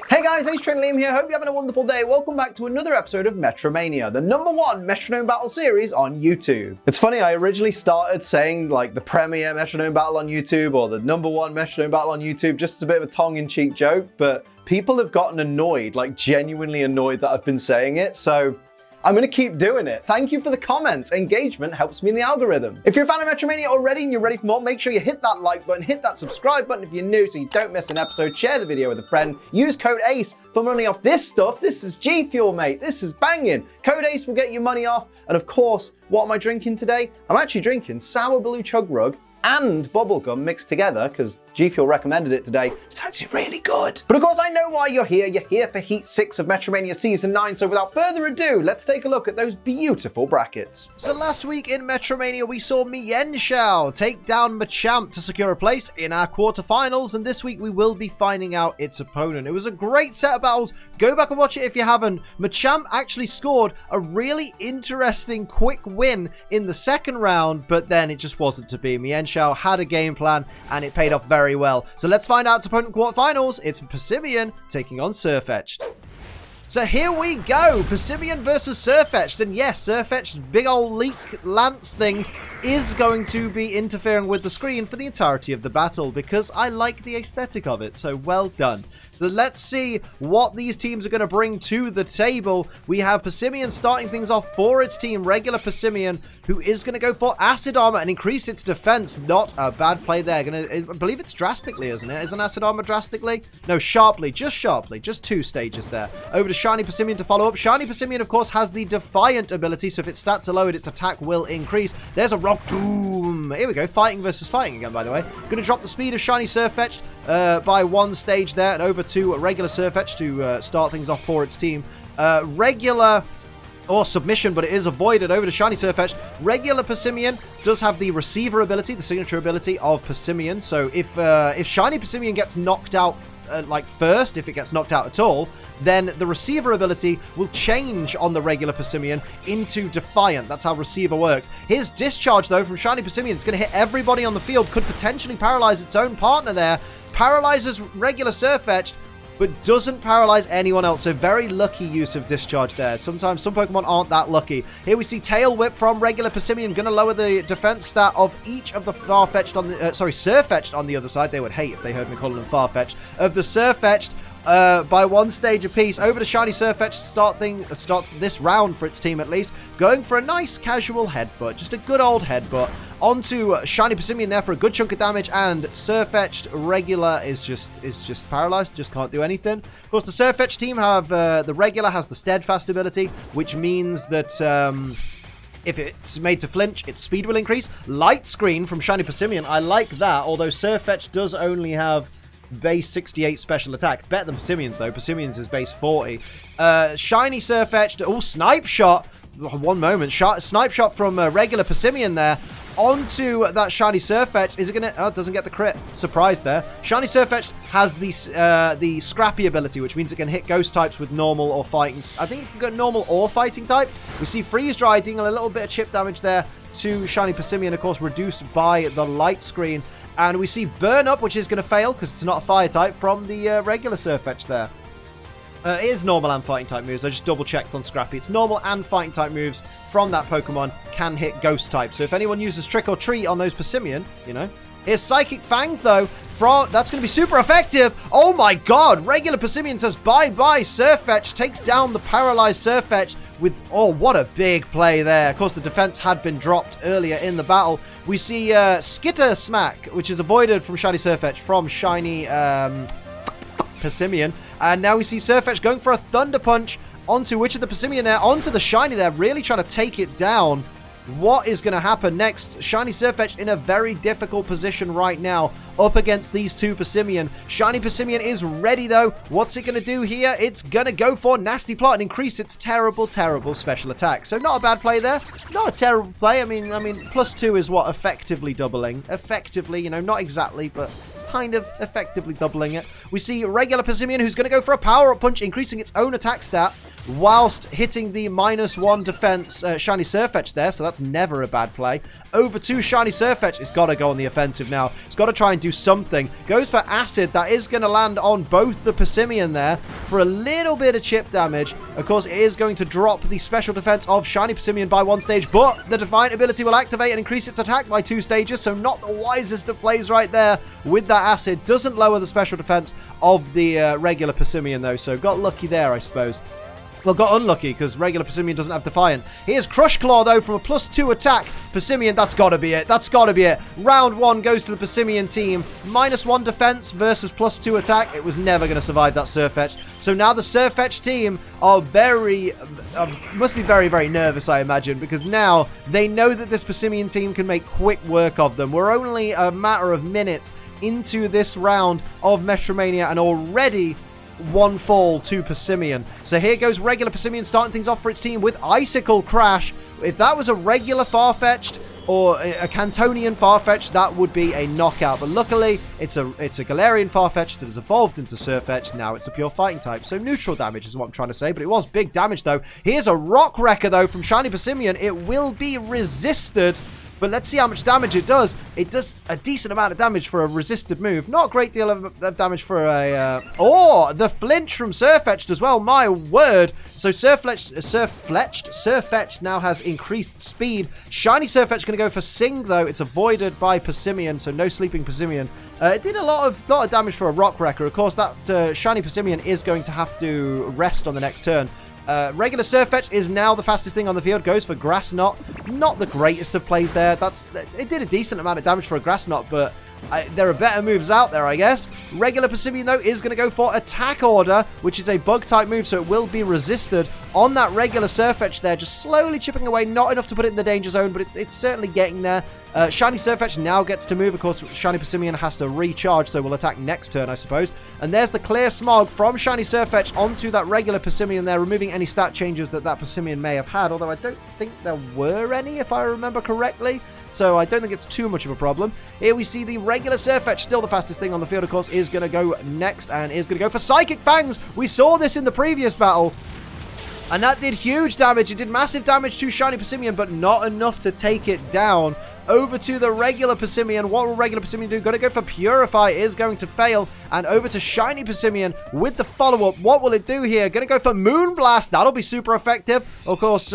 Hey guys, it's Liam here. Hope you're having a wonderful day. Welcome back to another episode of MetroMania, the #1 Metronome Battle series on YouTube. It's funny, I originally started saying like the premier Metronome Battle on YouTube or the #1 Metronome Battle on YouTube, just as a bit of a tongue-in-cheek joke, but people have gotten annoyed, like genuinely annoyed that I've been saying it, so I'm going to keep doing it. Thank you for the comments. Engagement helps me in the algorithm. If you're a fan of Metromania already and you're ready for more, make sure you hit that like button, hit that subscribe button if you're new so you don't miss an episode. Share the video with a friend. Use code ACE for money off this stuff. This is G Fuel, mate. This is banging. Code ACE will get you money off. And of course, what am I drinking today? I'm actually drinking Sour Blue Chug Rug and bubblegum mixed together because G Fuel recommended it today. It's actually really good. But of course, I know why you're here. You're here for Heat 6 of Metromania Season 9. So without further ado, let's take a look at those beautiful brackets. So last week in Metromania, we saw Mienshao take down Machamp to secure a place in our quarterfinals. And this week, we will be finding out its opponent. It was a great set of battles. Go back and watch it if you haven't. Machamp actually scored a really interesting quick win in the second round, but then it just wasn't to be. Mienshao had a game plan and it paid off very well. So let's find out its opponent in quarterfinals. It's Passimian taking on Sirfetch'd. So here we go, Passimian versus Sirfetch'd, and yes, Sirfetch'd's big old leak lance thing is going to be interfering with the screen for the entirety of the battle because I like the aesthetic of it, so well done. So let's see what these teams are going to bring to the table. We have Passimian starting things off for its team, Regular Passimian, who is going to go for Acid Armor and increase its defense. Not a bad play there. I believe it's drastically, isn't it? Isn't Acid Armor drastically? No, sharply. Just 2 stages there. Over to Shiny Passimian to follow up. Shiny Passimian, of course, has the Defiant ability, so if its stats are lowered, its attack will increase. There's a Rock Tomb. Here we go. Fighting versus fighting again, by the way. Going to drop the speed of Shiny Sirfetch'd by 1 stage there, and over to Regular Sirfetch'd to start things off for its team. Regular or submission, but it is avoided over to Shiny Sirfetch'd. Regular Passimian does have the receiver ability, the signature ability of Passimian. So if Shiny Passimian gets knocked out first, if it gets knocked out at all, then the receiver ability will change on the Regular Passimian into Defiant. That's how receiver works. His discharge, though, from Shiny Passimian, it's going to hit everybody on the field, could potentially paralyze its own partner there. Paralyzes Regular Sirfetch'd, but doesn't paralyze anyone else. So very lucky use of discharge there. Sometimes some Pokemon aren't that lucky. Here we see Tail Whip from Regular Passimian, going to lower the defense stat of each of the Farfetch'd on the Sirfetch'd on the other side. They would hate if they heard me calling them Farfetch'd. Of the Sirfetch'd by 1 stage apiece. Over to Shiny Sirfetch'd to start this round for its team at least. Going for a nice casual headbutt, just a good old headbutt. Onto Shiny Passimian there for a good chunk of damage, and Sirfetch'd Regular is just paralyzed, just can't do anything. Of course, the Sirfetch'd team have the Regular has the Steadfast ability, which means that if it's made to flinch, its speed will increase. Light Screen from Shiny Passimian, I like that, although Sirfetch'd does only have base 68 special attack. It's better than Passimian's, though. Passimian's is base 40. Shiny Sirfetch'd, Snipe Shot. One moment. Snipe Shot from Regular Passimian there. Onto that Shiny Sirfetch'd. Is it gonna... Oh, it doesn't get the crit. Surprise there. Shiny Sirfetch'd has the Scrappy ability, which means it can hit ghost types with normal or fighting. I think if you've got normal or fighting type. We see Freeze Dry dealing a little bit of chip damage there to Shiny Passimian, of course, reduced by the Light Screen. And we see Burn Up, which is going to fail because it's not a fire type from the Regular Sirfetch'd there. It is normal and fighting type moves. I just double checked on Scrappy. It's normal and fighting type moves from that Pokemon can hit ghost type. So if anyone uses Trick or Treat on those Passimian, you know. Here's Psychic Fangs, though. That's going to be super effective. Oh my god. Regular Passimian says bye-bye. Sirfetch'd takes down the paralyzed Sirfetch'd with... Oh, what a big play there. Of course, the defense had been dropped earlier in the battle. We see Skitter Smack, which is avoided from Shiny Sirfetch'd from Shiny Passimian. And now we see Sirfetch'd going for a Thunder Punch onto which of the Passimian there? Onto the Shiny there, really trying to take it down. What is going to happen next? Shiny Sirfetch'd in a very difficult position right now up against these two Passimian. Shiny Passimian is ready, though. What's it going to do here? It's going to go for Nasty Plot and increase its terrible, terrible special attack. So not a bad play there. Not a terrible play. I mean, +2 is what? Effectively doubling. Effectively, you know, not exactly, but kind of effectively doubling it. We see Regular Passimian who's going to go for a Power-Up Punch, increasing its own attack stat whilst hitting the -1 defense shiny Sirfetch'd there, so that's never a bad play. Over to shiny Sirfetch'd. It's got to go on the offensive now. It's got to try and do something. Goes for Acid. That is going to land on both the Passimian there for a little bit of chip damage. Of course, it is going to drop the special defense of shiny Passimian by 1 stage, but the Defiant ability will activate and increase its attack by 2 stages, so not the wisest of plays right there with that Acid. Doesn't lower the special defense of the regular Passimian though, so got lucky there, I suppose. Well, got unlucky because regular Passimian doesn't have Defiant. Here's Crush Claw, though, from a +2 attack. Passimian, that's got to be it. That's got to be it. Round 1 goes to the Passimian team. -1 defense versus +2 attack. It was never going to survive that Sirfetch'd. So now the Sirfetch'd team are must be very, very nervous, I imagine, because now they know that this Passimian team can make quick work of them. We're only a matter of minutes into this round of Metromania, and already 1 fall to Passimian. So here goes regular Passimian starting things off for its team with Icicle Crash. If that was a regular Farfetch'd or a Cantonian Farfetch'd, that would be a knockout. But luckily, it's a Galarian Farfetch'd that has evolved into Sirfetch'd. Now it's a pure fighting type. So neutral damage is what I'm trying to say. But it was big damage, though. Here's a Rock Wrecker, though, from shiny Passimian. It will be resisted. But let's see how much damage it does. It does a decent amount of damage for a resisted move. Not a great deal of damage for a... the flinch from Sirfetch'd as well. My word. So Sirfetch'd now has increased speed. Shiny Sirfetch'd going to go for Sing, though. It's avoided by Passimian, so no sleeping Passimian. It did a lot of damage for a Rock Wrecker. Of course, that shiny Passimian is going to have to rest on the next turn. Regular Sirfetch'd is now the fastest thing on the field. Goes for Grass Knot. Not the greatest of plays there. It did a decent amount of damage for a Grass Knot, but there are better moves out there, I guess. Regular Passimian, though, is going to go for Attack Order, which is a bug-type move, so it will be resisted on that regular Sirfetch'd there. Just slowly chipping away. Not enough to put it in the danger zone, but it's certainly getting there. Shiny Sirfetch'd now gets to move. Of course, Shiny Passimian has to recharge, so we'll attack next turn, I suppose. And there's the Clear Smog from Shiny Sirfetch'd onto that regular Passimian there, removing any stat changes that Passimian may have had, although I don't think there were any, if I remember correctly. So I don't think it's too much of a problem. Here we see the regular Sirfetch'd, still the fastest thing on the field, of course, is going to go next and is going to go for Psychic Fangs. We saw this in the previous battle, and that did huge damage. It did massive damage to Shiny Passimian, but not enough to take it down. Over to the regular Passimian. What will regular Passimian do? Going to go for Purify. Is going to fail. And over to Shiny Passimian with the follow-up. What will it do here? Going to go for Moonblast. That'll be super effective. Of course,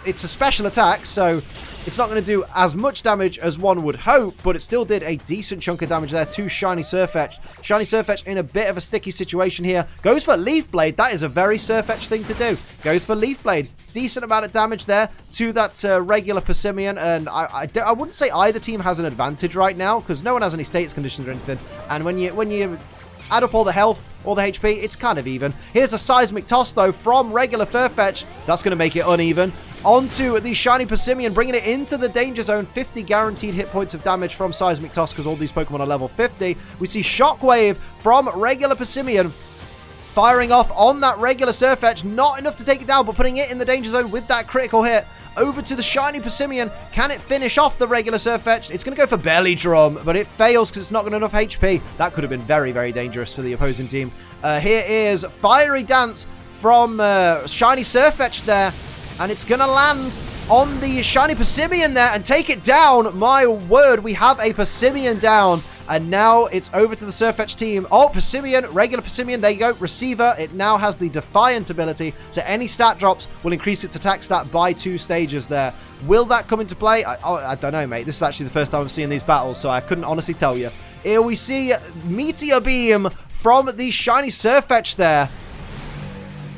it's a special attack, so it's not going to do as much damage as one would hope, but it still did a decent chunk of damage there to Shiny Sirfetch'd. Shiny Sirfetch'd in a bit of a sticky situation here. Goes for Leaf Blade. That is a very Sirfetch'd thing to do. Goes for Leaf Blade. Decent amount of damage there to that regular Passimian, and I wouldn't say either team has an advantage right now, because no one has any status conditions or anything, and when you add up all the health, all the HP, it's kind of even. Here's a Seismic Toss, though, from regular Sirfetch'd. That's going to make it uneven. Onto the Shiny Passimian, bringing it into the danger zone. 50 guaranteed hit points of damage from Seismic Toss, because all these Pokemon are level 50. We see Shockwave from regular Passimian, firing off on that regular Sirfetch'd. Not enough to take it down, but putting it in the danger zone with that critical hit. Over to the Shiny Passimian. Can it finish off the regular Sirfetch'd? It's going to go for Belly Drum, but it fails because it's not got enough HP. That could have been very, very dangerous for the opposing team. Here is Fiery Dance from Shiny Sirfetch'd there. And it's going to land on the Shiny Passimian there and take it down. My word, we have a Passimian down. And now it's over to the Sirfetch'd team. Oh, Passimian, regular Passimian, there you go. Receiver, it now has the Defiant ability. So any stat drops will increase its attack stat by 2 stages there. Will that come into play? I don't know, mate. This is actually the first time I'm seeing these battles, so I couldn't honestly tell you. Here we see Meteor Beam from the Shiny Sirfetch'd there.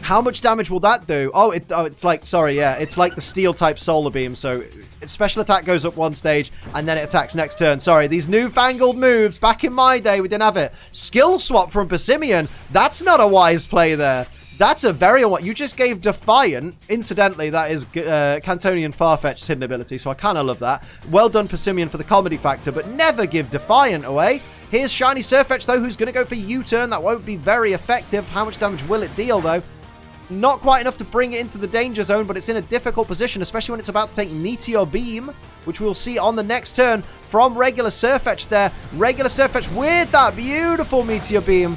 How much damage will that do? It's like the Steel type Solar Beam. So its special attack goes up 1 stage and then it attacks next turn. Sorry, these newfangled moves. Back in my day, we didn't have it. Skill Swap from Passimian. That's not a wise play there. That's a very... You just gave Defiant. Incidentally, that is Cantonian Farfetch'd's hidden ability, so I kind of love that. Well done, Passimian, for the comedy factor, but never give Defiant away. Here's Shiny Sirfetch'd, though, who's going to go for U-turn. That won't be very effective. How much damage will it deal, though? Not quite enough to bring it into the danger zone, but it's in a difficult position, especially when it's about to take Meteor Beam, which we'll see on the next turn from regular Sirfetch'd there. Regular Sirfetch'd with that beautiful Meteor Beam.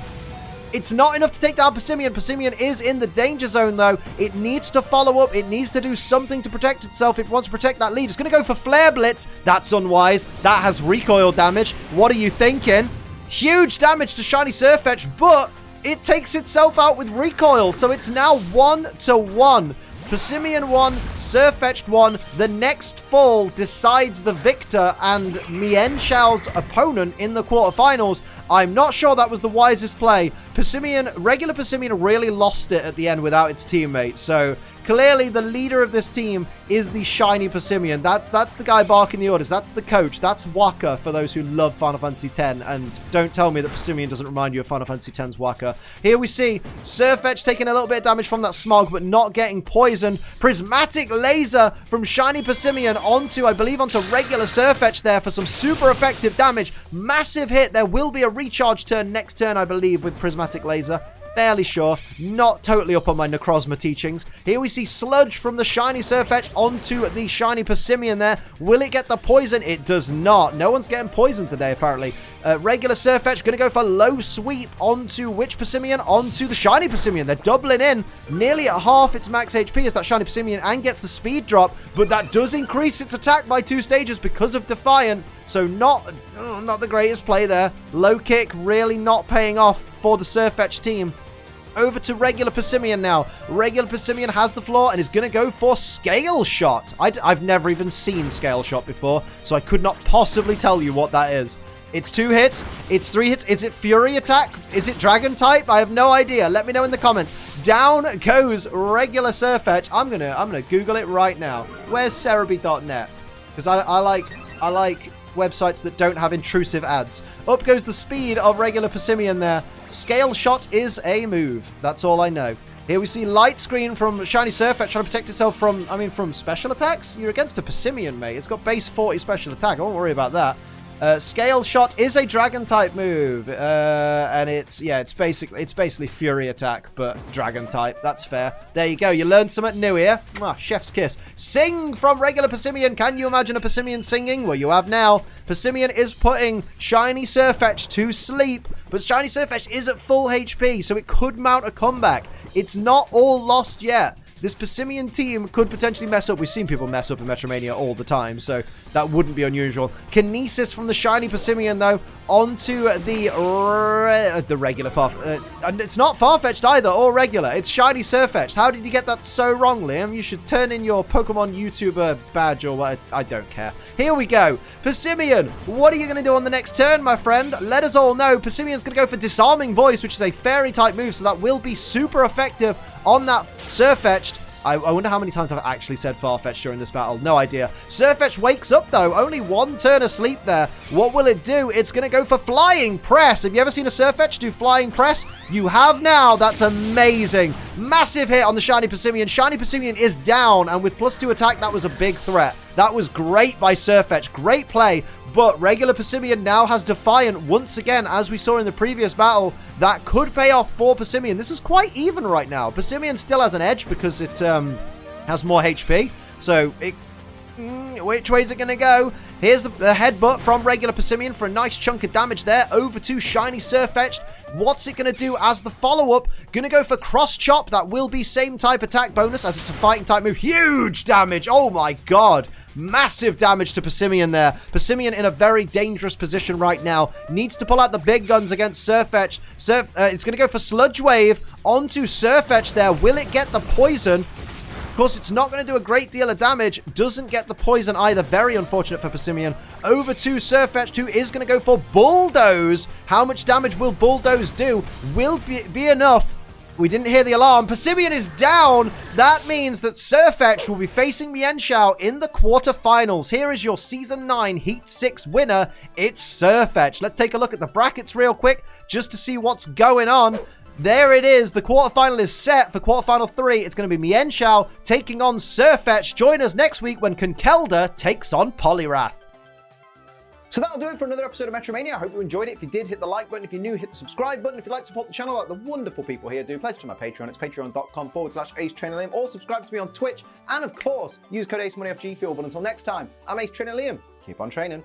It's not enough to take down Passimian. Passimian is in the danger zone, though. It needs to follow up. It needs to do something to protect itself if it wants to protect that lead. It's going to go for Flare Blitz. That's unwise. That has recoil damage. What are you thinking? Huge damage to Shiny Sirfetch'd, but it takes itself out with recoil. So it's now 1-1. Passimian 1, Sirfetch'd 1. The next fall decides the victor and Mienshao's opponent in the quarterfinals. I'm not sure that was the wisest play. Regular Passimian really lost it at the end without its teammate. So clearly the leader of this team is the shiny Passimian. That's the guy barking the orders. That's the coach. That's Waka for those who love Final Fantasy X. And don't tell me that Passimian doesn't remind you of Final Fantasy X's Waka. Here we see Sirfetch'd taking a little bit of damage from that smog, but not getting poisoned. Prismatic Laser from shiny Passimian onto regular Sirfetch'd there for some super effective damage. Massive hit. There will be a recharge turn next turn, I believe, with Prismatic Laser. Fairly sure. Not totally up on my Necrozma teachings. Here we see Sludge from the shiny Sirfetch'd onto the shiny Passimian there. Will it get the poison? It does not. No one's getting poisoned today, apparently. Regular Sirfetch'd going to go for low sweep onto which Passimian? Onto the shiny Passimian. They're doubling in. Nearly at half its max HP as that shiny Passimian and gets the speed drop, but that does increase its attack by 2 stages because of Defiant. So not the greatest play there. Low kick really not paying off for the Sirfetch'd team. Over to regular Passimian now. Regular Passimian has the floor and is going to go for Scale Shot. I've never even seen Scale Shot before, so I could not possibly tell you what that is. It's 2 hits. It's 3 hits. Is it Fury Attack? Is it Dragon type? I have no idea. Let me know in the comments. Down goes regular Sirfetch'd. I'm gonna Google it right now. Where's Cerebi.net? Because I like websites that don't have intrusive ads. Up goes the speed of regular Passimian there. Scale Shot is a move. That's all I know. Here we see Light Screen from shiny Sirfetch'd trying to protect itself from special attacks. You're against a Passimian, mate. It's got base 40 special attack. I won't worry about that. Scale Shot is a Dragon type move, and it's basically Fury Attack, but Dragon type. That's fair. There you go. You learned something new here. Chef's kiss. Sing from regular Passimian. Can you imagine a Passimian singing? Well, you have now. Passimian is putting shiny Sirfetch'd to sleep, but shiny Sirfetch'd is at full HP, so it could mount a comeback. It's not all lost yet. This Passimian team could potentially mess up. We've seen people mess up in Metromania all the time, so that wouldn't be unusual. Kinesis from the shiny Passimian, though, onto the regular and it's not Farfetch'd either, or regular. It's shiny Sirfetch'd. How did you get that so wrong, Liam? You should turn in your Pokemon YouTuber badge or what. I don't care. Here we go. Passimian, what are you going to do on the next turn, my friend? Let us all know. Passimian's going to go for Disarming Voice, which is a Fairy-type move, so that will be super effective on that Sirfetch'd. I wonder how many times I've actually said Farfetch'd during this battle. No idea. Sirfetch'd wakes up, though. Only 1 turn asleep there. What will it do? It's going to go for Flying Press. Have you ever seen a Sirfetch'd do Flying Press? You have now. That's amazing. Massive hit on the shiny Passimian. Shiny Passimian is down, and with +2 attack, that was a big threat. That was great by Sirfetch'd. Great play. But regular Passimian now has Defiant once again, as we saw in the previous battle. That could pay off for Passimian. This is quite even right now. Passimian still has an edge because it has more HP. So, which way is it going to go? Here's the headbutt from regular Passimian for a nice chunk of damage there. Over to shiny Sirfetch'd. What's it going to do as the follow-up? Going to go for Cross Chop. That will be same type attack bonus as it's a fighting type move. Huge damage. Oh my god. Massive damage to Passimian there. Passimian in a very dangerous position right now. Needs to pull out the big guns against Sirfetch'd. It's going to go for Sludge Wave onto Sirfetch'd there. Will it get the poison? Of course, it's not going to do a great deal of damage. Doesn't get the poison either. Very unfortunate for Passimian. Over to Sirfetch'd, who is going to go for Bulldoze. How much damage will Bulldoze do? Will be enough. We didn't hear the alarm. Passimian is down. That means that Sirfetch'd will be facing Mienshao in the quarterfinals. Here is your Season 9 Heat 6 winner. It's Sirfetch'd. Let's take a look at the brackets real quick just to see what's going on. There it is. The quarterfinal is set for quarterfinal 3. It's going to be Mienshao taking on Sirfetch'd. Join us next week when Conkeldurr takes on Poliwrath. So that'll do it for another episode of Metromania. I hope you enjoyed it. If you did, hit the like button. If you're new, hit the subscribe button. If you'd like to support the channel like the wonderful people here do, pledge to my Patreon. It's patreon.com/AceTrainerLiam, or subscribe to me on Twitch. And of course, use code AceMoneyOffGFuel. But until next time, I'm Ace Trainer Liam. Keep on training.